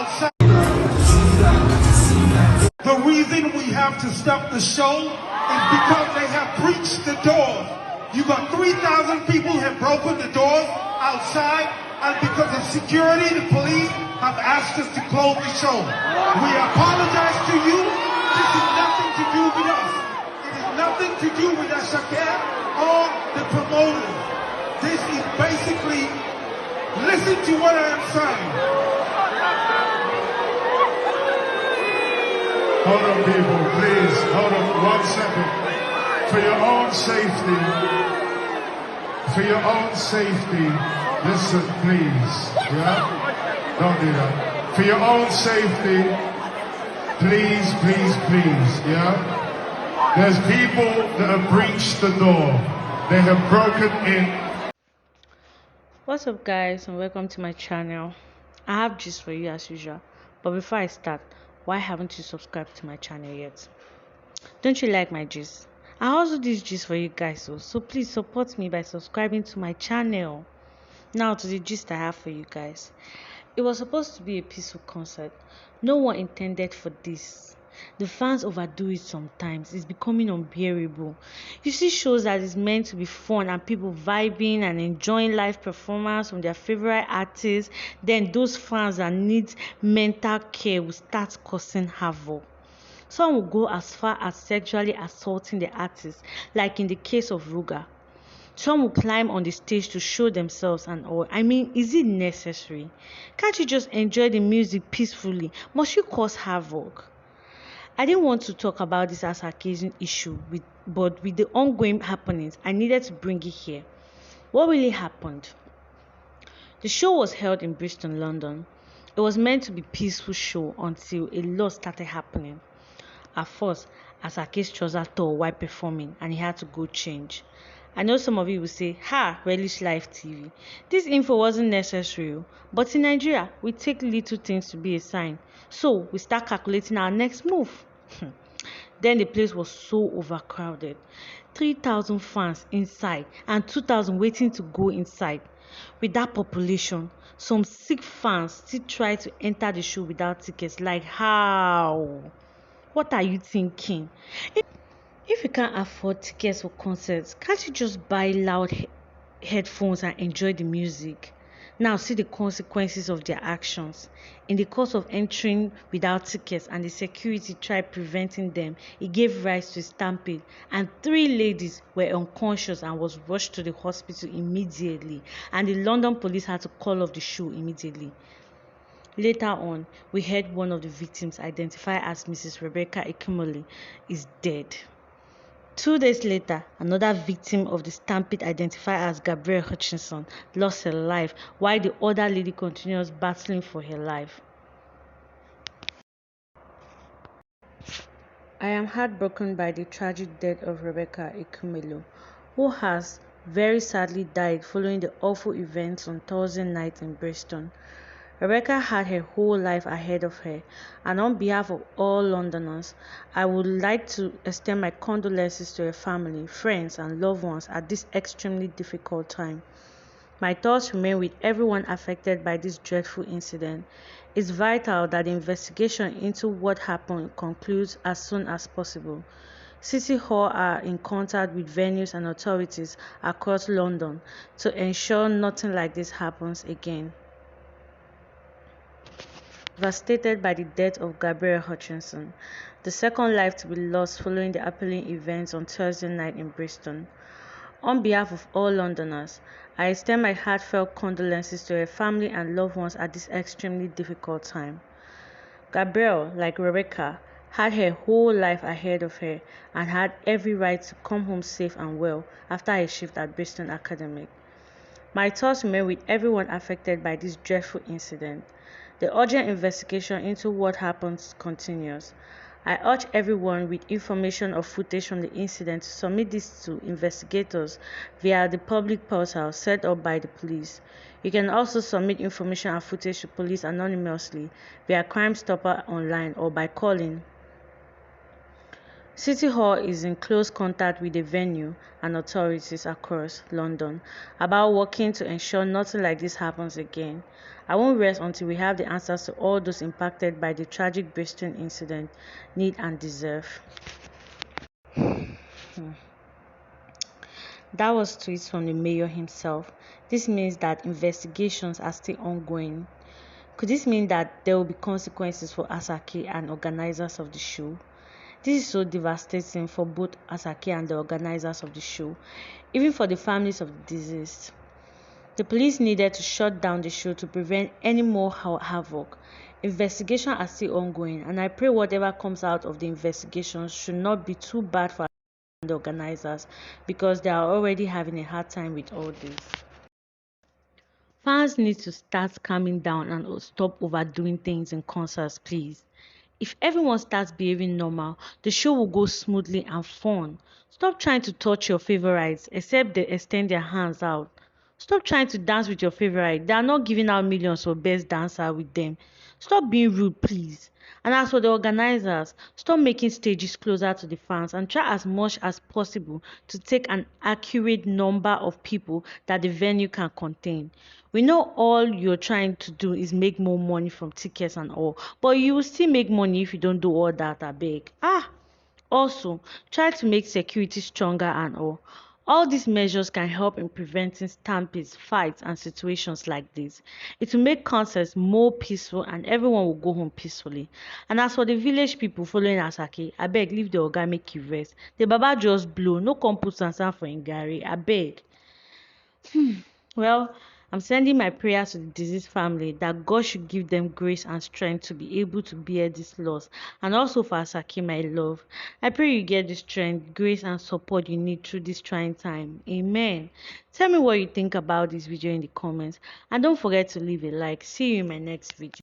outside. The reason we have to stop the show is because they have breached the doors. You got 3,000 people have broken the doors outside, and because of security, the police have asked us to close the show. We apologize to you. This is nothing to do with us. It is nothing to do with Asake or the promoters. This is basically, listen to what I am saying. Hold on, people, please. Hold on 1 second. For your own safety, listen, please. Yeah? Don't do that. For your own safety, please, yeah? There's people that have breached the door. They have broken in. What's up, guys, and welcome to my channel. I have gist for you as usual, but before I start, why haven't you subscribed to my channel yet? Don't you like my gist? I also do this gist for you guys, so please support me by subscribing to my channel. Now to the gist I have for you guys. It was supposed to be a peaceful concert. No one intended for this. The fans overdo it sometimes. It's becoming unbearable. You see shows that is meant to be fun and people vibing and enjoying live performance from their favorite artists. Then those fans that need mental care will start causing havoc. Some will go as far as sexually assaulting the artist, like in the case of Ruga. Some will climb on the stage to show themselves and all. I mean, is it necessary? Can't you just enjoy the music peacefully? Must you cause havoc? I didn't want to talk about this as a occasion issue, but with the ongoing happenings, I needed to bring it here. What really happened? The show was held in Brixton, London. It was meant to be a peaceful show until a lot started happening. At first, Asake's trousers tore while performing and he had to go change. I know some of you will say, relish live TV. This info wasn't necessary, but in Nigeria, we take little things to be a sign. So we start calculating our next move. Then the place was so overcrowded. 3,000 fans inside and 2,000 waiting to go inside. With that population, some sick fans still try to enter the show without tickets. Like how? What are you thinking? If you can't afford tickets for concerts, can't you just buy loud headphones and enjoy the music? Now see the consequences of their actions. In the course of entering without tickets and the security tried preventing them, it gave rise to a stampede and 3 ladies were unconscious and was rushed to the hospital immediately, and the London police had to call off the show immediately. Later on, we heard one of the victims, identified as Mrs. Rebecca Ekumole, is dead. 2 days later, another victim of the stampede, identified as Gabrielle Hutchinson, lost her life, while the other lady continues battling for her life. I am heartbroken by the tragic death of Rebecca Ekumole, who has very sadly died following the awful events on Thursday night in Brixton. Rebecca had her whole life ahead of her, and on behalf of all Londoners, I would like to extend my condolences to her family, friends, and loved ones at this extremely difficult time. My thoughts remain with everyone affected by this dreadful incident. It's vital that the investigation into what happened concludes as soon as possible. City Hall are in contact with venues and authorities across London to ensure nothing like this happens again. Devastated by the death of Gabrielle Hutchinson, the second life to be lost following the appalling events on Thursday night in Brixton. On behalf of all Londoners, I extend my heartfelt condolences to her family and loved ones at this extremely difficult time. Gabrielle, like Rebecca, had her whole life ahead of her and had every right to come home safe and well after her shift at Brixton Academic. My thoughts remain with everyone affected by this dreadful incident. The urgent investigation into what happened continues. I urge everyone with information or footage from the incident to submit this to investigators via the public portal set up by the police. You can also submit information and footage to police anonymously via Crime Stopper online or by calling City Hall is in close contact with the venue and authorities across London about working to ensure nothing like this happens again. I won't rest until we have the answers to all those impacted by the tragic Brixton incident need and deserve. That was tweets from the mayor himself. This means that investigations are still ongoing. Could this mean that there will be consequences for Asake and organizers of the show? This is so devastating for both Asake and the organizers of the show, even for the families of the deceased. The police needed to shut down the show to prevent any more havoc. Investigations are still ongoing, and I pray whatever comes out of the investigations should not be too bad for the organizers, because they are already having a hard time with all this. Fans need to start calming down and stop overdoing things in concerts, please. If everyone starts behaving normal, the show will go smoothly and fun. Stop trying to touch your favorites except they extend their hands out. Stop trying to dance with your favorite. They are not giving out millions for best dancer with them. Stop being rude, please. And as for the organizers, stop making stages closer to the fans and try as much as possible to take an accurate number of people that the venue can contain. We know all you're trying to do is make more money from tickets and all, but you will still make money if you don't do all that, I beg. Also, try to make security stronger and all. All these measures can help in preventing stampedes, fights, and situations like this. It will make concerts more peaceful and everyone will go home peacefully. And as for the village people following Asake, I beg leave the oga make you rest. The baba just blow, no come put sansan for Ngari, I beg. Well, I'm sending my prayers to the deceased family that God should give them grace and strength to be able to bear this loss. And also for Asake, my love, I pray you get the strength, grace, and support you need through this trying time. Amen. Tell me what you think about this video in the comments. And don't forget to leave a like. See you in my next video.